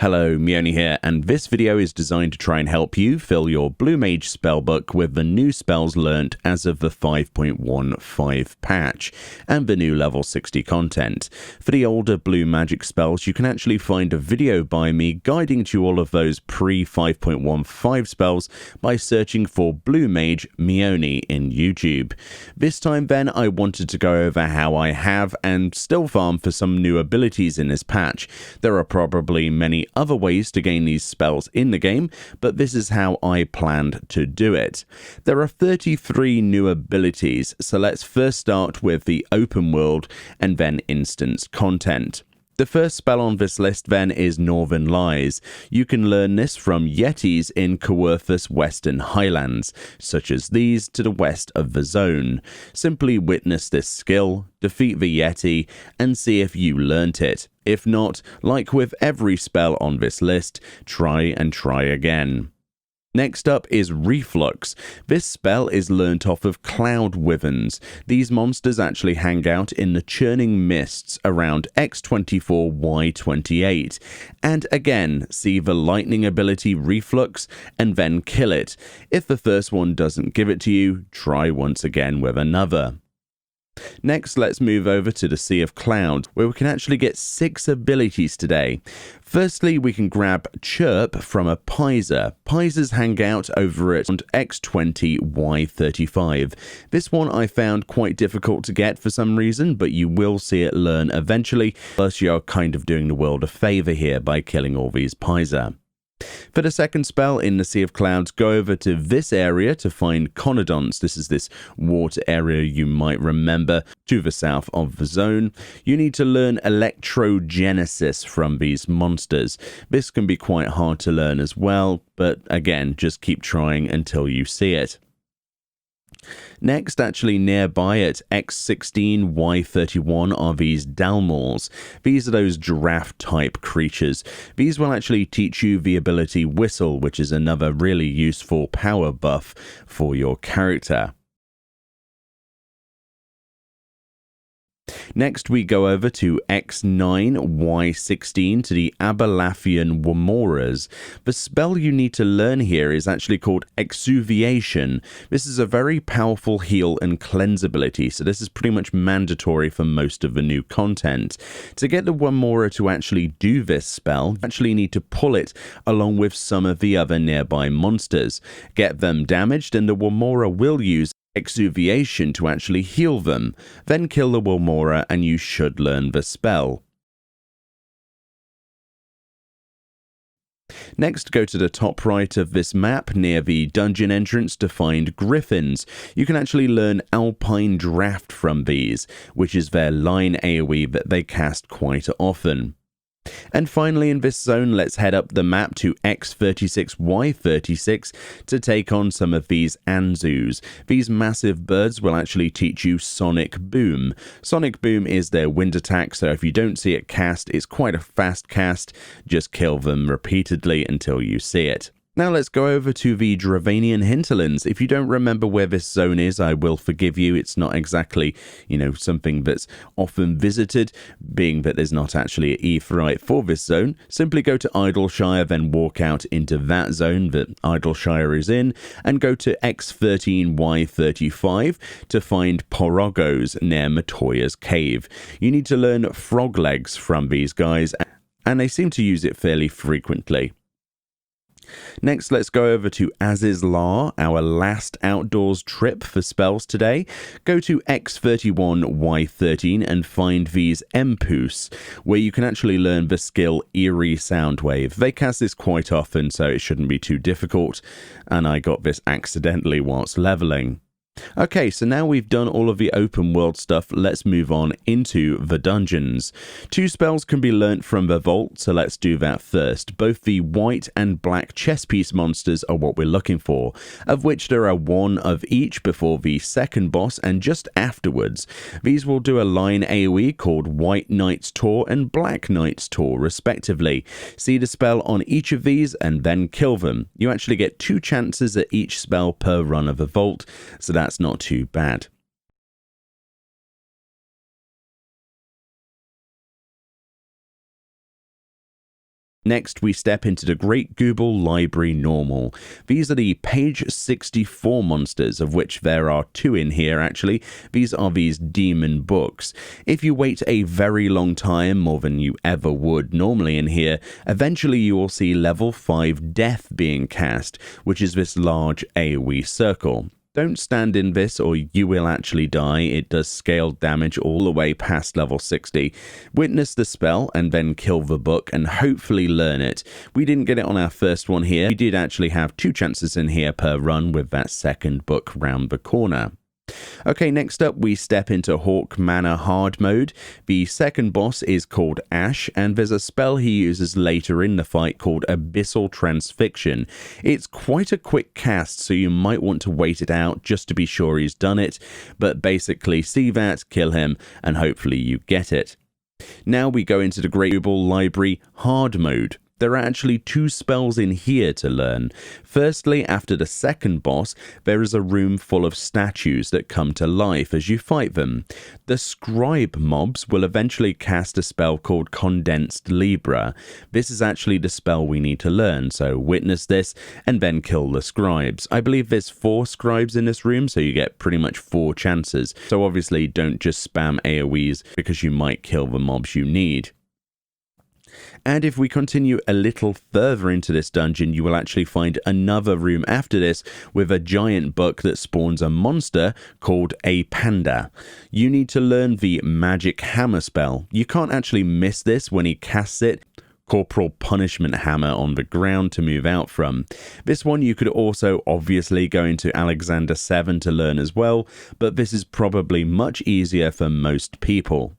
Hello, Meoni here, and this video is designed to try and help you fill your Blue Mage spellbook with the new spells learnt as of the 5.15 patch, and the new level 60 content. For the older Blue Magic spells, you can actually find a video by me guiding to all of those pre-5.15 spells by searching for Blue Mage Meoni in YouTube. This time then, I wanted to go over how I have and still farm for some new abilities in this patch. There are probably many other ways to gain these spells in the game, but this is how I planned to do it. There are 33 new abilities, so let's first start with the open world and then instance content. The first spell on this list then is Northerlies. You can learn this from Yetis in Coerthas Western Highlands, such as these to the west of the zone. Simply witness this skill, defeat the Yeti, and see if you learnt it. If not, like with every spell on this list, try and try again. Next up is Reflux. This spell is learnt off of Cloud Wyverns. These monsters actually hang out in the churning mists around X24, Y28. And again, see the lightning ability Reflux and then kill it. If the first one doesn't give it to you, try once again with another. Next, let's move over to the Sea of Clouds, where we can actually get 6 abilities today. Firstly, we can grab Chirp from a Paissas. Paissas hang out over at X20, Y35. This one I found quite difficult to get for some reason, but you will see it learn eventually, plus you're kind of doing the world a favour here by killing all these Paissas. For the second spell in the Sea of Clouds, go over to this area to find Conodonts. This is this water area you might remember to the south of the zone. You need to learn Electrogenesis from these monsters. This can be quite hard to learn as well, but again, just keep trying until you see it. Next, actually nearby at X16, Y31 are these Dhalmels. These are those giraffe-type creatures. These will actually teach you the ability Whistle, which is another really useful power buff for your character. Next, we go over to X9, Y16 to the Abalathian Wamouras. The spell you need to learn here is actually called Exuviation. This is a very powerful heal and cleanse ability, so this is pretty much mandatory for most of the new content. To get the Wamoura to actually do this spell, you actually need to pull it along with some of the other nearby monsters. Get them damaged, and the Wamoura will use Exuviation to actually heal them. Then kill the Wamouras and you should learn the spell. Next, go to the top right of this map near the dungeon entrance to find Griffins. You can actually learn Alpine Draft from these, which is their line AoE that they cast quite often. And finally, in this zone, let's head up the map to X36, Y36 to take on some of these Anzus. These massive birds will actually teach you Sonic Boom. Sonic Boom is their wind attack, so if you don't see it cast, it's quite a fast cast. Just kill them repeatedly until you see it. Now let's go over to the Dravanian Hinterlands. If you don't remember where this zone is, I will forgive you. It's not exactly, something that's often visited, being that there's not actually an Aetheryte for this zone. Simply go to Idleshire, then walk out into that zone that Idleshire is in, and go to X13, Y35 to find Poroggos near Matoya's Cave. You need to learn Frog Legs from these guys, and they seem to use it fairly frequently. Next, let's go over to Azys, our last outdoors trip for spells today. Go to X31, Y13 and find these Empus, where you can actually learn the skill Eerie Soundwave. They cast this quite often, so it shouldn't be too difficult, and I got this accidentally whilst leveling. Okay, so now we've done all of the open world stuff, let's move on into the dungeons. 2 spells can be learnt from the vault, so let's do that first. Both the white and black chess piece monsters are what we're looking for, of which there are 1 of each before the second boss and just afterwards. These will do a line AoE called White Knight's Tour and Black Knight's Tour respectively. See the spell on each of these and then kill them. You actually get 2 chances at each spell per run of the vault, so that's not too bad. Next, we step into the Great Gooble Library Normal. These are the page 64 monsters, of which there are 2 in here actually. These are these demon books. If you wait a very long time, more than you ever would normally in here, eventually you will see level 5 Death being cast, which is this large AoE circle. Don't stand in this or you will actually die. It does scaled damage all the way past level 60. Witness the spell and then kill the book and hopefully learn it. We didn't get it on our first one here. We did actually have 2 chances in here per run with that second book round the corner. Okay, next up we step into Hawk Manor hard mode. The second boss is called Ash, and there's a spell he uses later in the fight called Abyssal Transfixion. It's quite a quick cast, so you might want to wait it out just to be sure he's done it, but basically see that, kill him, and hopefully you get it. Now we go into the Great Gooble Library hard mode. There are actually 2 spells in here to learn. Firstly, after the second boss, there is a room full of statues that come to life as you fight them. The scribe mobs will eventually cast a spell called Condensed Libra. This is actually the spell we need to learn, so witness this and then kill the scribes. I believe there's 4 scribes in this room, so you get pretty much 4 chances. So obviously don't just spam AoEs because you might kill the mobs you need. And if we continue a little further into this dungeon, you will actually find another room after this with a giant book that spawns a monster called a panda. You need to learn the magic hammer spell. You can't actually miss this when he casts it. Corporal punishment hammer on the ground to move out from. This one you could also obviously go into Alexander 7 to learn as well, but this is probably much easier for most people.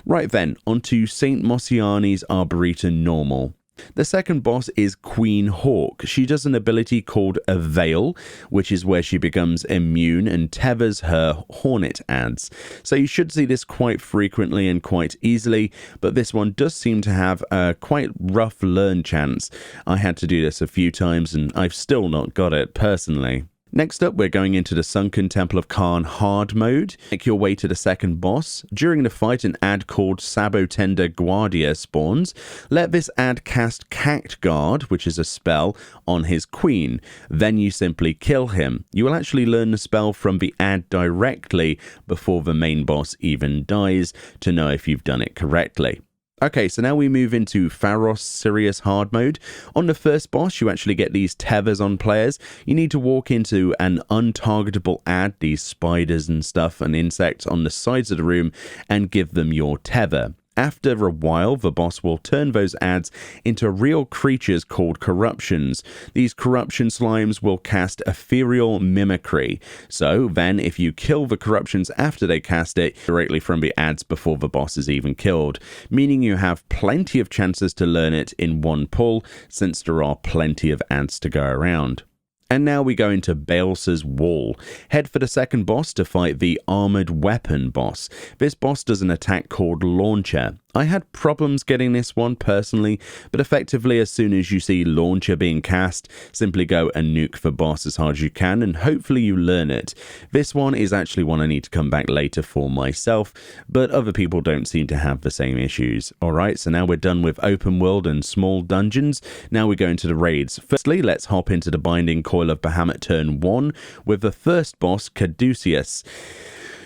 Right then, onto St. Mosiani's Arboretum Normal. The second boss is Queen Hawk. She does an ability called a Veil, which is where she becomes immune and tethers her hornet ads. So you should see this quite frequently and quite easily, but this one does seem to have a quite rough learn chance. I had to do this a few times and I've still not got it personally. Next up, we're going into the Sunken Temple of Khan hard mode. Make your way to the second boss. During the fight, an ad called Sabotender Guardia spawns. Let this ad cast Cact Guard, which is a spell, on his queen. Then you simply kill him. You will actually learn the spell from the ad directly before the main boss even dies to know if you've done it correctly. Okay, so now we move into Pharos Sirius hard mode. On the first boss, you actually get these tethers on players. You need to walk into an untargetable ad, these spiders and stuff and insects on the sides of the room, and give them your tether. After a while, the boss will turn those ads into real creatures called corruptions. These corruption slimes will cast ethereal mimicry. So then, if you kill the corruptions after they cast it, directly from the ads before the boss is even killed, meaning you have plenty of chances to learn it in one pull, since there are plenty of ads to go around. And now we go into Baels's Wall. Head for the second boss to fight the Armored Weapon boss. This boss does an attack called Launcher. I had problems getting this one personally, but effectively as soon as you see Launcher being cast, simply go and nuke the boss as hard as you can and hopefully you learn it. This one is actually one I need to come back later for myself, but other people don't seem to have the same issues. Alright, so now we're done with open world and small dungeons. Now we go into the raids. Firstly, let's hop into the Binding Coil of Bahamut turn 1 with the first boss, Caduceus.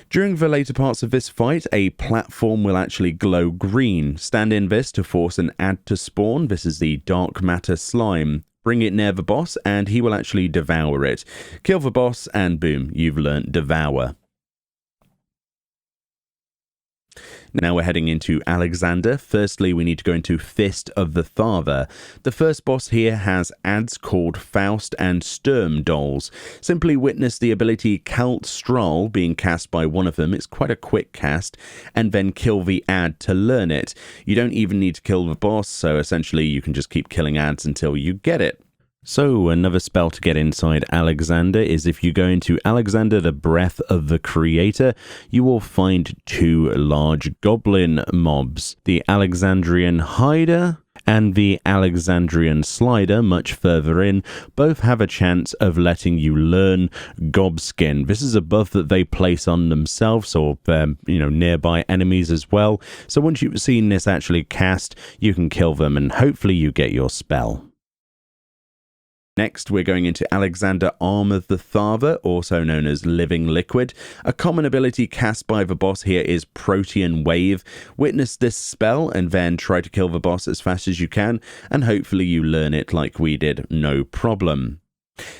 During the later parts of this fight, a platform will actually glow green. Stand in this to force an ad to spawn. This is the Dark Matter Slime. Bring it near the boss and he will actually devour it. Kill the boss and boom, you've learnt Devour. Now we're heading into Alexander. Firstly, we need to go into Fist of the Father. The first boss here has ads called Faust and Sturm Dolls. Simply witness the ability Kalt Strahl being cast by one of them. It's quite a quick cast. And then kill the ad to learn it. You don't even need to kill the boss, so essentially you can just keep killing ads until you get it. So, another spell to get inside Alexander is if you go into Alexander the Breath of the Creator, you will find 2 large goblin mobs, the Alexandrian Hider and the Alexandrian Slider much further in both have a chance of letting you learn Gobskin. This is a buff that they place on themselves or nearby enemies as well. So once you've seen this actually cast, you can kill them and hopefully you get your spell. Next, we're going into Alexander Arm of the Thava, also known as Living Liquid. A common ability cast by the boss here is Protean Wave. Witness this spell and then try to kill the boss as fast as you can, and hopefully you learn it like we did, no problem.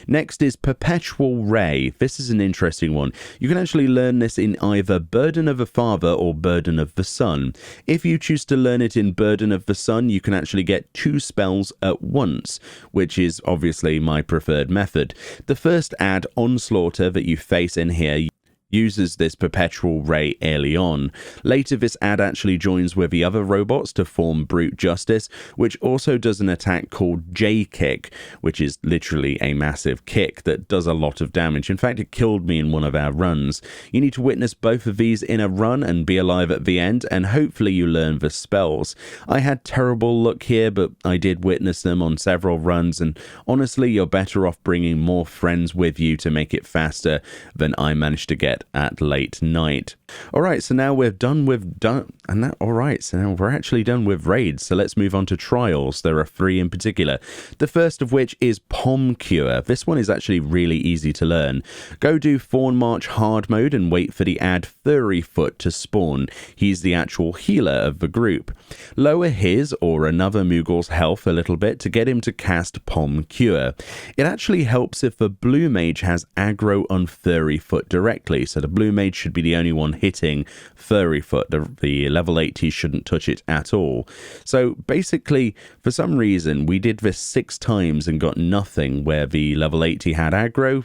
Next is Perpetual Ray. This is an interesting one. You can actually learn this in either Burden of the Father or Burden of the Sun. If you choose to learn it in Burden of the Sun, you can actually get 2 spells at once, which is obviously my preferred method. The first ad, Onslaughter, that you face in here uses this Perpetual Ray early on. Later, this ad actually joins with the other robots to form Brute Justice, which also does an attack called J-Kick, which is literally a massive kick that does a lot of damage. In fact, it killed me in one of our runs. You need to witness both of these in a run and be alive at the end, and hopefully you learn the spells. I had terrible luck here, but I did witness them on several runs, and honestly, you're better off bringing more friends with you to make it faster than I managed to get at late night. Alright, so now we're actually done with raids, so let's move on to trials. There are 3 in particular. The first of which is Pom Cure. This one is actually really easy to learn. Go do Fawn March hard mode and wait for the ad Furryfoot to spawn. He's the actual healer of the group. Lower his or another Moogle's health a little bit to get him to cast Pom Cure. It actually helps if the blue mage has aggro on Furryfoot directly, so the blue mage should be the only one hitting Furryfoot. The level 80 shouldn't touch it at all. So basically, for some reason, we did this 6 times and got nothing where the level 80 had aggro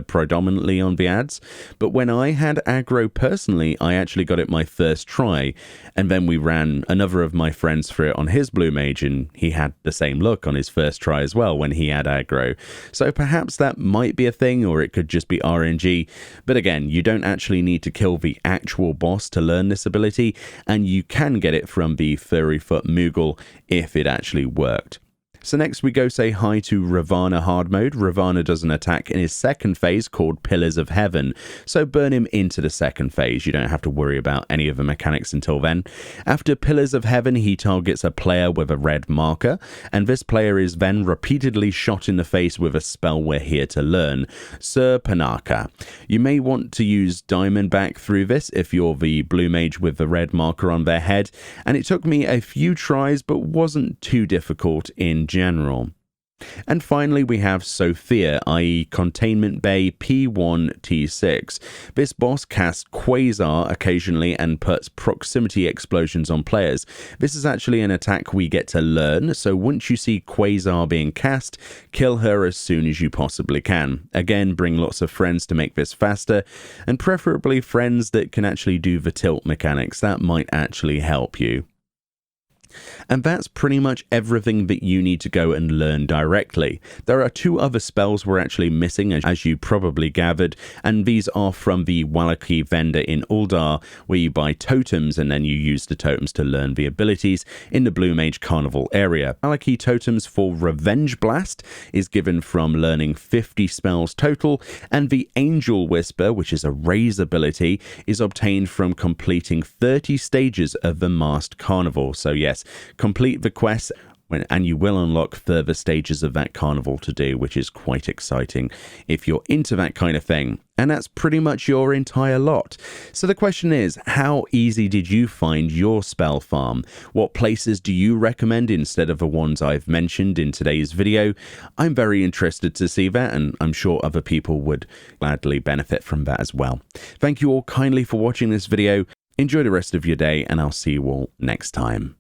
predominantly on the ads. But when I had aggro personally, I actually got it my first try. And then we ran another of my friends for it on his blue mage, and he had the same luck on his first try as well when he had aggro. So perhaps that might be a thing, or it could just be RNG. But again, you don't actually need to kill the actual boss to learn this ability, and you can get it from the Furryfoot Moogle if it actually worked. So next we go say hi to Ravana hard mode. Ravana does an attack in his second phase called Pillars of Heaven, so burn him into the second phase. You don't have to worry about any of the mechanics until then. After Pillars of Heaven, he targets a player with a red marker, and this player is then repeatedly shot in the face with a spell we're here to learn, Sir Panaka. You may want to use Diamondback through this if you're the blue mage with the red marker on their head, and it took me a few tries but wasn't too difficult in general. And finally we have Sophia, i.e. Containment Bay P1T6. This boss casts Quasar occasionally and puts proximity explosions on players. This is actually an attack we get to learn, so once you see Quasar being cast, kill her as soon as you possibly can. Again, bring lots of friends to make this faster, and preferably friends that can actually do the tilt mechanics. That might actually help you. And that's pretty much everything that you need to go and learn directly. There are 2 other spells we're actually missing, as you probably gathered, and these are from the Hualapai Vendor in Uldar, where you buy totems and then you use the totems to learn the abilities in the Blue Mage Carnival area. Hualapai totems for Revenge Blast is given from learning 50 spells total, and the Angel Whisper, which is a raise ability, is obtained from completing 30 stages of the Masked Carnival. So yes, complete the quest and you will unlock further stages of that carnival to do, which is quite exciting if you're into that kind of thing. And that's pretty much your entire lot. So the question is, how easy did you find your spell farm? What places do you recommend instead of the ones I've mentioned in today's video? I'm very interested to see that, and I'm sure other people would gladly benefit from that as well. Thank you all kindly for watching this video. Enjoy the rest of your day, and I'll see you all next time.